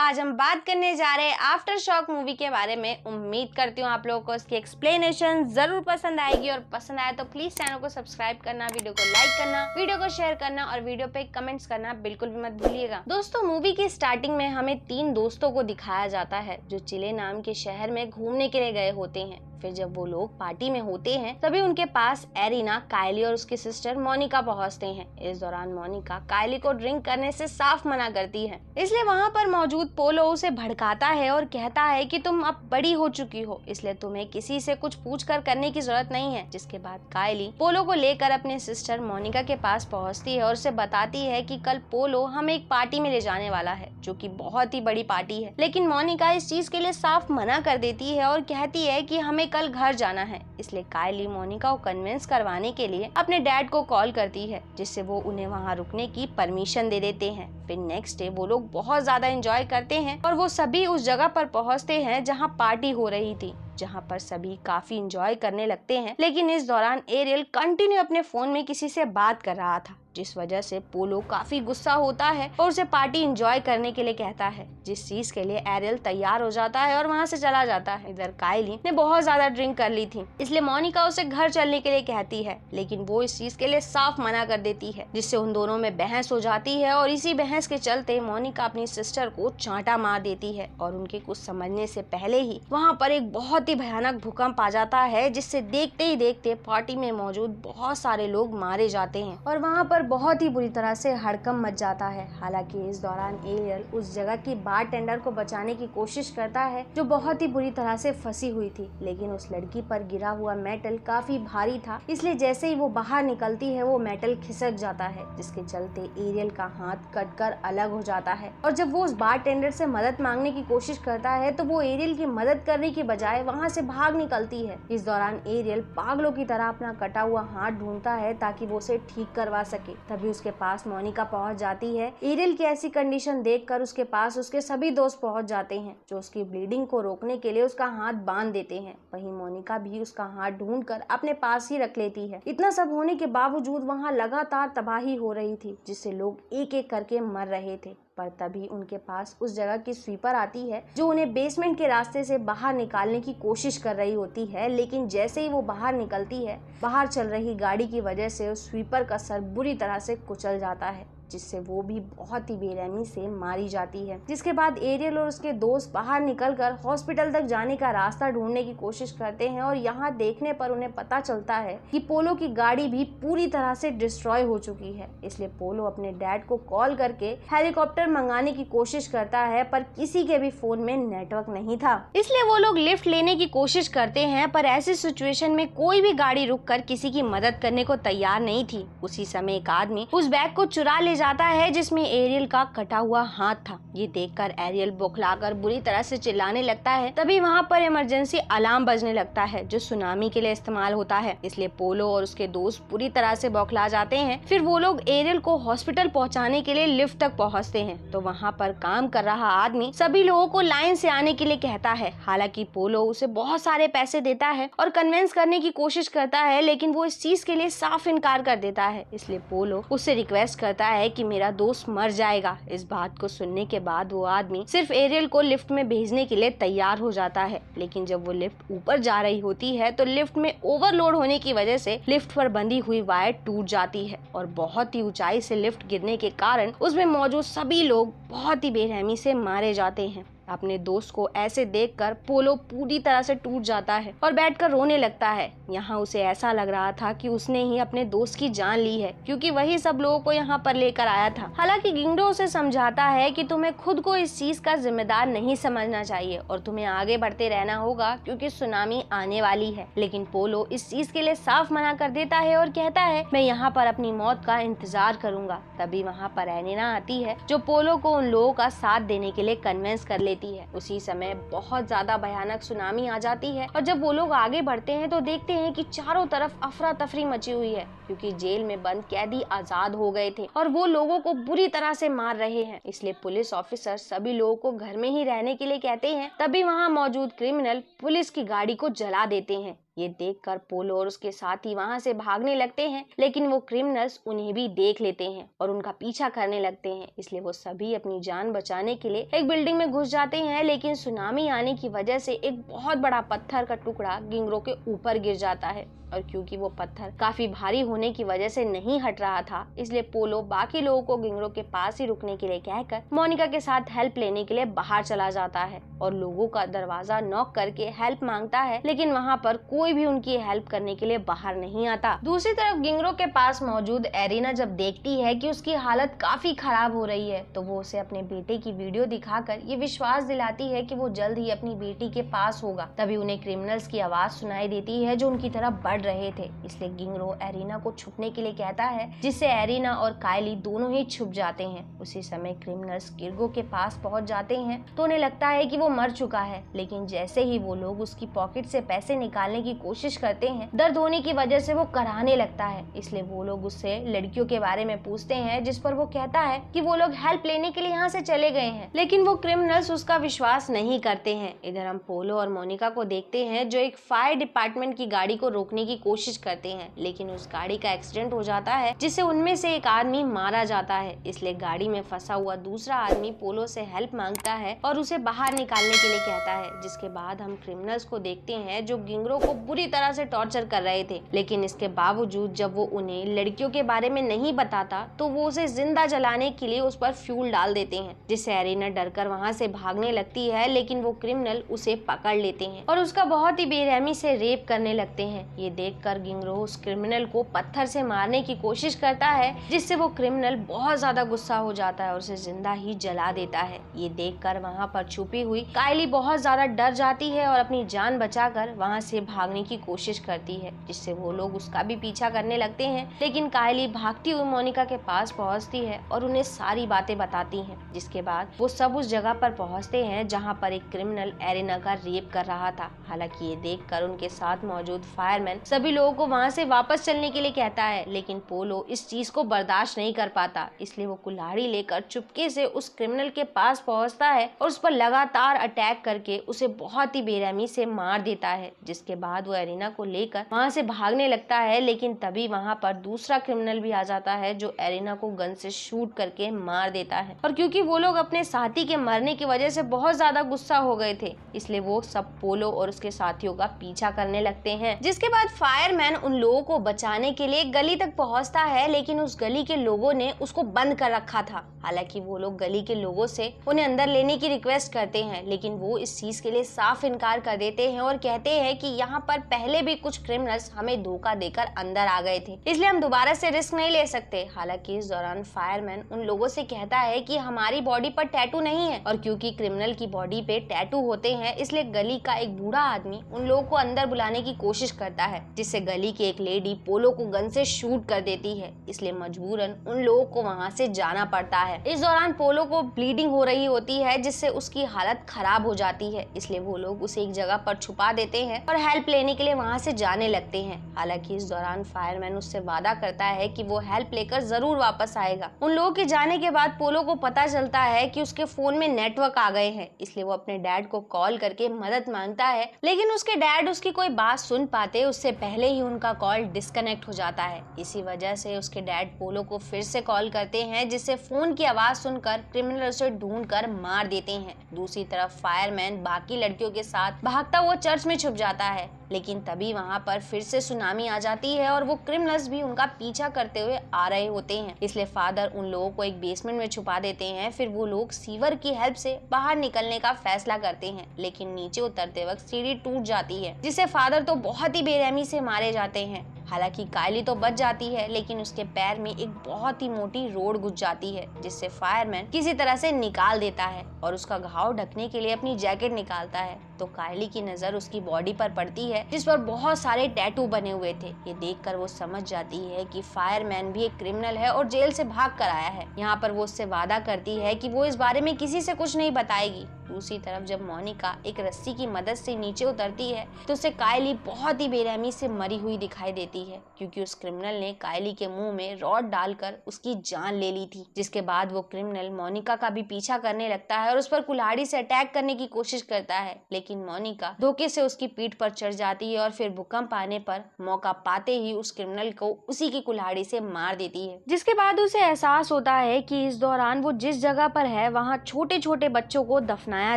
आज हम बात करने जा रहे हैं आफ्टर शॉक मूवी के बारे में। उम्मीद करती हूँ आप लोगों को इसकी एक्सप्लेनेशन जरूर पसंद आएगी और पसंद आए तो प्लीज चैनल को सब्सक्राइब करना, वीडियो को लाइक करना, वीडियो को शेयर करना और वीडियो पे कमेंट्स करना बिल्कुल भी मत भूलिएगा। दोस्तों, मूवी की स्टार्टिंग में हमें 3 दोस्तों को दिखाया जाता है जो चिले नाम के शहर में घूमने के लिए गए होते हैं। फिर जब वो लोग पार्टी में होते हैं तभी उनके पास एरिना, कायली और उसकी सिस्टर मोनिका पहुंचते हैं। इस दौरान मोनिका कायली को ड्रिंक करने से साफ मना करती है, इसलिए वहाँ पर मौजूद पोलो उसे भड़काता है और कहता है कि तुम अब बड़ी हो चुकी हो, इसलिए तुम्हें किसी से कुछ पूछकर करने की जरूरत नहीं है। जिसके बाद कायली पोलो को लेकर अपने सिस्टर मोनिका के पास पहुँचती है और उसे बताती है कि कल पोलो हमें एक पार्टी में ले जाने वाला है जो कि बहुत ही बड़ी पार्टी है। लेकिन मोनिका इस चीज के लिए साफ मना कर देती है और कहती है कि हमें कल घर जाना है। इसलिए कायली मोनिका को कन्विंस करवाने के लिए अपने डैड को कॉल करती है, जिससे वो उन्हें वहाँ रुकने की परमिशन दे देते हैं। फिर नेक्स्ट डे वो लोग बहुत ज्यादा एंजॉय करते हैं और वो सभी उस जगह पर पहुँचते हैं जहाँ पार्टी हो रही थी, जहाँ पर सभी काफी एंजॉय करने लगते हैं। लेकिन इस दौरान एरियल कंटिन्यू अपने फोन में किसी से बात कर रहा था, जिस वजह से पोलो काफी गुस्सा होता है और उसे पार्टी एंजॉय करने के लिए कहता है, जिस चीज के लिए एरियल तैयार हो जाता है और वहाँ से चला जाता है। इधर कायली ने बहुत ज्यादा ड्रिंक कर ली थी, इसलिए मोनिका उसे घर चलने के लिए कहती है, लेकिन वो इस चीज के लिए साफ मना कर देती है, जिससे उन दोनों में बहस हो जाती है। और इसी बहस के चलते मोनिका अपनी सिस्टर को चांटा मार देती है और उनके कुछ समझने से पहले ही वहाँ पर एक बहुत ही भयानक भूकंप आ जाता है, जिससे देखते ही देखते पार्टी में मौजूद बहुत सारे लोग मारे जाते हैं और वहाँ पर बहुत ही बुरी तरह से हड़कंप मच जाता है। हालांकि इस दौरान एरियल उस जगह की बारटेंडर को बचाने की कोशिश करता है जो बहुत ही बुरी तरह से फंसी हुई थी, लेकिन उस लड़की पर गिरा हुआ मेटल काफी भारी था, इसलिए जैसे ही वो बाहर निकलती है वो मेटल खिसक जाता है, जिसके चलते एरियल का हाथ कटकर अलग हो जाता है। और जब वो उस बारटेंडर से मदद मांगने की कोशिश करता है तो वो एरियल की मदद करने की बजाय वहाँ से भाग निकलती है। इस दौरान एरियल पागलों की तरह अपना कटा हुआ हाथ ढूंढता है ताकि वो उसे ठीक करवा सके। तभी उसके पास मोनिका पहुंच जाती है। एरियल की ऐसी कंडीशन देखकर उसके पास उसके सभी दोस्त पहुंच जाते हैं, जो उसकी ब्लीडिंग को रोकने के लिए उसका हाथ बांध देते हैं। वहीं मोनिका भी उसका हाथ ढूंढकर अपने पास ही रख लेती है। इतना सब होने के बावजूद वहां लगातार तबाही हो रही थी, जिससे लोग एक एक करके मर रहे थे। पर तभी उनके पास उस जगह की स्वीपर आती है जो उन्हें बेसमेंट के रास्ते से बाहर निकालने की कोशिश कर रही होती है। लेकिन जैसे ही वो बाहर निकलती है, बाहर चल रही गाड़ी की वजह से उस स्वीपर का सर बुरी तरह से कुचल जाता है, जिससे वो भी बहुत ही बेरहमी से मारी जाती है। जिसके बाद एरियल और उसके दोस्त बाहर निकलकर हॉस्पिटल तक जाने का रास्ता ढूंढने की कोशिश करते हैं और यहाँ देखने पर उन्हें पता चलता है कि पोलो की गाड़ी भी पूरी तरह से डिस्ट्रॉय हो चुकी है। इसलिए पोलो अपने डैड को कॉल करके हेलीकॉप्टर मंगाने की कोशिश करता है, पर किसी के भी फोन में नेटवर्क नहीं था। इसलिए वो लोग लिफ्ट लेने की कोशिश करते हैं, पर ऐसी सिचुएशन में कोई भी गाड़ी रुककर किसी की मदद करने को तैयार नहीं थी। उसी समय एक आदमी उस बैग को चुरा ले जाता है जिसमें एरियल का कटा हुआ हाथ था। ये देखकर एरियल बौखलाकर बुरी तरह से चिल्लाने लगता है। तभी वहाँ पर इमरजेंसी अलार्म बजने लगता है जो सुनामी के लिए इस्तेमाल होता है। इसलिए पोलो और उसके दोस्त पूरी तरह से बौखला जाते हैं। फिर वो लोग एरियल को हॉस्पिटल पहुँचाने के लिए लिफ्ट तक पहुँचते हैं तो वहाँ पर काम कर रहा आदमी सभी लोगों को लाइन से आने के लिए कहता है। हालांकि पोलो उसे बहुत सारे पैसे देता है और कन्विंस करने की कोशिश करता है, लेकिन वो इस चीज के लिए साफ इनकार कर देता है। इसलिए पोलो उससे रिक्वेस्ट करता है कि मेरा दोस्त मर जाएगा। इस बात को सुनने के बाद वो आदमी सिर्फ एरियल को लिफ्ट में भेजने के लिए तैयार हो जाता है। लेकिन जब वो लिफ्ट ऊपर जा रही होती है तो लिफ्ट में ओवरलोड होने की वजह से लिफ्ट पर बंधी हुई वायर टूट जाती है और बहुत ही ऊंचाई से लिफ्ट गिरने के कारण उसमें मौजूद सभी लोग बहुत ही बेरहमी से मारे जाते हैं। अपने दोस्त को ऐसे देखकर पोलो पूरी तरह से टूट जाता है और बैठकर रोने लगता है। यहाँ उसे ऐसा लग रहा था कि उसने ही अपने दोस्त की जान ली है, क्योंकि वही सब लोगों को यहाँ पर लेकर आया था। हालांकि गिंगडो उसे समझाता है कि तुम्हें खुद को इस चीज का जिम्मेदार नहीं समझना चाहिए और तुम्हें आगे बढ़ते रहना होगा क्योंकि सुनामी आने वाली है। लेकिन पोलो इस चीज के लिए साफ मना कर देता है और कहता है मैं यहाँ पर अपनी मौत का इंतजार करूंगा। तभी वहाँ पर एरिना आती है जो पोलो को उन लोगों का साथ देने के लिए कन्विंस कर लेती है। उसी समय बहुत ज्यादा भयानक सुनामी आ जाती है और जब वो लोग आगे बढ़ते हैं तो देखते हैं कि चारों तरफ अफरा तफरी मची हुई है, क्योंकि जेल में बंद कैदी आजाद हो गए थे और वो लोगों को बुरी तरह से मार रहे हैं। इसलिए पुलिस ऑफिसर सभी लोगों को घर में ही रहने के लिए कहते हैं। तभी वहाँ मौजूद क्रिमिनल पुलिस की गाड़ी को जला देते हैं, ये देखकर पोलो और उसके साथी वहाँ से भागने लगते हैं, लेकिन वो क्रिमिनल्स उन्हें भी देख लेते हैं और उनका पीछा करने लगते हैं। इसलिए वो सभी अपनी जान बचाने के लिए एक बिल्डिंग में घुस जाते हैं, लेकिन सुनामी आने की वजह से एक बहुत बड़ा पत्थर का टुकड़ा गिंगरो के ऊपर गिर जाता है और क्योंकि वो पत्थर काफी भारी होने की वजह से नहीं हट रहा था, इसलिए पोलो बाकी लोगों को गिंगरो के पास ही रुकने के लिए कहकर मोनिका के साथ हेल्प लेने के लिए बाहर चला जाता है और लोगों का दरवाजा नॉक करके हेल्प मांगता है, लेकिन वहाँ पर कोई भी उनकी हेल्प करने के लिए बाहर नहीं आता। दूसरी तरफ गिंगरो के पास मौजूद एरिना जब देखती है कि उसकी हालत काफी खराब हो रही है, तो वो उसे अपने बेटे की वीडियो दिखाकर ये विश्वास दिलाती है कि वो जल्द ही अपनी बेटी के पास होगा। तभी उन्हें क्रिमिनल्स की आवाज सुनाई देती है जो उनकी तरफ बढ़ रहे थे, इसलिए गिंगरो एरिना को छुपने के लिए कहता है, जिससे एरिना और कायली दोनों ही छुप जाते हैं। उसी समय क्रिमिनल्स गिंगरो के पास पहुंच जाते हैं तो उन्हें लगता है कि वो मर चुका है, लेकिन जैसे ही वो लोग उसकी पॉकेट से पैसे निकालने की कोशिश करते हैं, दर्द होने की वजह से वो कराहने लगता है। इसलिए वो लोग उससे लड़कियों के बारे में पूछते हैं, जिस पर वो कहता है कि वो लोग हेल्प लेने के लिए यहाँ से चले गए हैं, लेकिन वो क्रिमिनल्स उसका विश्वास नहीं करते हैं। इधर हम पोलो और मोनिका को देखते हैं जो एक फायर डिपार्टमेंट की गाड़ी को रोकने की कोशिश करते हैं, लेकिन उस गाड़ी का एक्सीडेंट हो जाता है जिससे उनमें से एक आदमी मारा जाता है। इसलिए गाड़ी में फंसा हुआ दूसरा आदमी पोलो से हेल्प मांगता है और उसे बाहर निकालने के लिए कहता है, जिसके बाद हम क्रिमिनल्स को देखते हैं जो गिंगरो को बुरी तरह से टॉर्चर कर रहे थे, लेकिन इसके बावजूद जब वो उन्हें लड़कियों के बारे में नहीं बताता तो वो उसे जिंदा जलाने के लिए उस पर फ्यूल डाल देते हैं, जिससे एरिना डरकर वहाँ से भागने लगती है, लेकिन वो क्रिमिनल उसे पकड़ लेते हैं और उसका बहुत ही बेरहमी से रेप करने लगते हैं। ये देखकर गिंगरो उस क्रिमिनल को पत्थर से मारने की कोशिश करता है, जिससे वो क्रिमिनल बहुत ज्यादा गुस्सा हो जाता है और उसे जिंदा ही जला देता है। ये देखकर वहाँ पर छुपी हुई कायली बहुत ज्यादा डर जाती है और अपनी जान बचाकर वहाँ से भागने की कोशिश करती है, जिससे वो लोग उसका भी पीछा करने लगते हैं, लेकिन कायली भागती हुई मोनिका के पास पहुँचती है और उन्हें सारी बातें बताती है, जिसके बाद वो सब उस जगह पर पहुँचते हैं जहाँ पर एक क्रिमिनल एरिना का रेप कर रहा था। हालांकि ये देखकर उनके साथ मौजूद फायरमैन सभी लोगों को वहाँ से वापस चलने के लिए कहता है, लेकिन पोलो इस चीज को बर्दाश्त नहीं कर पाता, इसलिए वो कुल्हाड़ी लेकर चुपके से उस क्रिमिनल के पास पहुँचता है और उस पर लगातार अटैक करके उसे बहुत ही बेरहमी से मार देता है, जिसके बाद वो एरिना को लेकर वहाँ से भागने लगता है, लेकिन तभी वहाँ पर दूसरा क्रिमिनल भी आ जाता है जो एरिना को गन से शूट करके मार देता है। और क्योंकि वो लोग अपने साथी के मरने की वजह से बहुत ज्यादा गुस्सा हो गए थे, इसलिए वो सब पोलो और उसके साथियों का पीछा करने लगते हैं। जिसके बाद फायरमैन उन लोगों को बचाने के लिए गली तक पहुंचता है, लेकिन उस गली के लोगों ने उसको बंद कर रखा था। हालांकि वो लोग गली के लोगों से उन्हें अंदर लेने की रिक्वेस्ट करते हैं, लेकिन वो इस चीज के लिए साफ इनकार कर देते हैं और कहते हैं कि यहाँ पर पहले भी कुछ क्रिमिनल्स हमें धोखा देकर अंदर आ गए थे, इसलिए हम दोबारा से रिस्क नहीं ले सकते। हालांकि इस दौरान फायरमैन उन लोगों से कहता है कि हमारी बॉडी पर टैटू नहीं है, और क्योंकि क्रिमिनल की बॉडी पे टैटू होते हैं, इसलिए गली का एक बूढ़ा आदमी उन लोगों को अंदर बुलाने की कोशिश करता है, जिससे गली की एक लेडी पोलो को गन से शूट कर देती है, इसलिए मजबूरन उन लोगों को वहाँ से जाना पड़ता है। इस दौरान पोलो को ब्लीडिंग हो रही होती है, जिससे उसकी हालत खराब हो जाती है, इसलिए वो लोग उसे एक जगह पर छुपा देते हैं और हेल्प लेने के लिए वहाँ से जाने लगते हैं। हालांकि इस दौरान फायरमैन उससे वादा करता है कि वो हेल्प लेकर जरूर वापस आएगा। उन लोगों के जाने के बाद पोलो को पता चलता है कि उसके फोन में नेटवर्क आ गए हैं, इसलिए वो अपने डैड को कॉल करके मदद मांगता है, लेकिन उसके डैड उसकी कोई बात सुन पाते उससे पहले ही उनका कॉल डिस्कनेक्ट हो जाता है। इसी वजह से उसके डैड पोलो को फिर से कॉल करते हैं, जिससे फोन की आवाज सुनकर क्रिमिनल उसे ढूंढकर मार देते हैं। दूसरी तरफ फायरमैन बाकी लड़कियों के साथ भागता हुआ चर्च में छुप जाता है, लेकिन तभी वहाँ पर फिर से सुनामी आ जाती है और वो क्रिमिनल्स भी उनका पीछा करते हुए आ रहे होते हैं, इसलिए फादर उन लोगों को एक बेसमेंट में छुपा देते हैं। फिर वो लोग सीवर की हेल्प से बाहर निकलने का फैसला करते हैं, लेकिन नीचे उतरते वक्त सीढ़ी टूट जाती है, जिससे फादर तो बहुत ही बेरहमी से मारे जाते हैं। हालांकि कायली तो बच जाती है, लेकिन उसके पैर में एक बहुत ही मोटी रोड घुस जाती है, जिससे फायरमैन किसी तरह से निकाल देता है और उसका घाव ढकने के लिए अपनी जैकेट निकालता है, तो कायली की नजर उसकी बॉडी पर पड़ती है जिस पर बहुत सारे टैटू बने हुए थे। ये देखकर वो समझ जाती है कि फायरमैन भी एक क्रिमिनल है और जेल से भाग कर आया है। यहाँ पर वो उससे वादा करती है कि वो इस बारे में किसी से कुछ नहीं बताएगी। दूसरी तरफ जब मोनिका एक रस्सी की मदद से नीचे उतरती है तो उसे कायली बहुत ही बेरहमी से मरी हुई दिखाई देती है, क्योंकि उस क्रिमिनल ने कायली के मुंह में रॉड डालकर उसकी जान ले ली थी। जिसके बाद वो क्रिमिनल मोनिका का भी पीछा करने लगता है और उस पर कुल्हाड़ी से अटैक करने की कोशिश करता है, लेकिन मोनिका धोखे से उसकी पीठ पर चढ़ जाती है और फिर भूकंप आने पर मौका पाते ही उस क्रिमिनल को उसी की कुल्हाड़ी से मार देती है। जिसके बाद उसे एहसास होता है कि इस दौरान वो जिस जगह पर है वहाँ छोटे छोटे बच्चों को दफनाया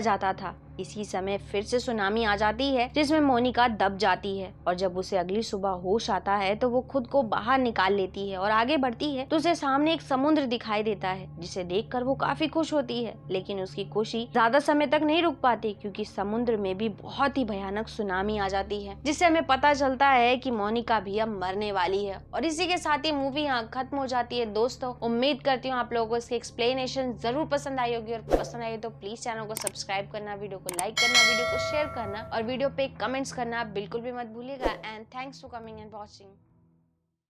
जाता था। इसी समय फिर से सुनामी आ जाती है जिसमें मोनिका दब जाती है और जब उसे अगली सुबह होश आता है तो वो खुद को बाहर निकाल लेती है और आगे बढ़ती है तो उसे सामने एक समुद्र दिखाई देता है, जिसे देखकर वो काफी खुश होती है। लेकिन उसकी खुशी ज्यादा समय तक नहीं रुक पाती, क्योंकि समुद्र में भी बहुत ही भयानक सुनामी आ जाती है, जिससे हमें पता चलता है कि मोनिका भी अब मरने वाली है। और इसी के साथ ही मूवी यहाँ खत्म हो जाती है। दोस्तों, उम्मीद करती हूँ आप लोगों को इसकी एक्सप्लेनेशन जरूर पसंद आई होगी, और पसंद आई तो प्लीज चैनल को सब्सक्राइब करना, वीडियो को लाइक करना, वीडियो को शेयर करना और वीडियो पे कमेंट्स करना बिल्कुल भी मत भूलिएगा। And thanks for coming and watching.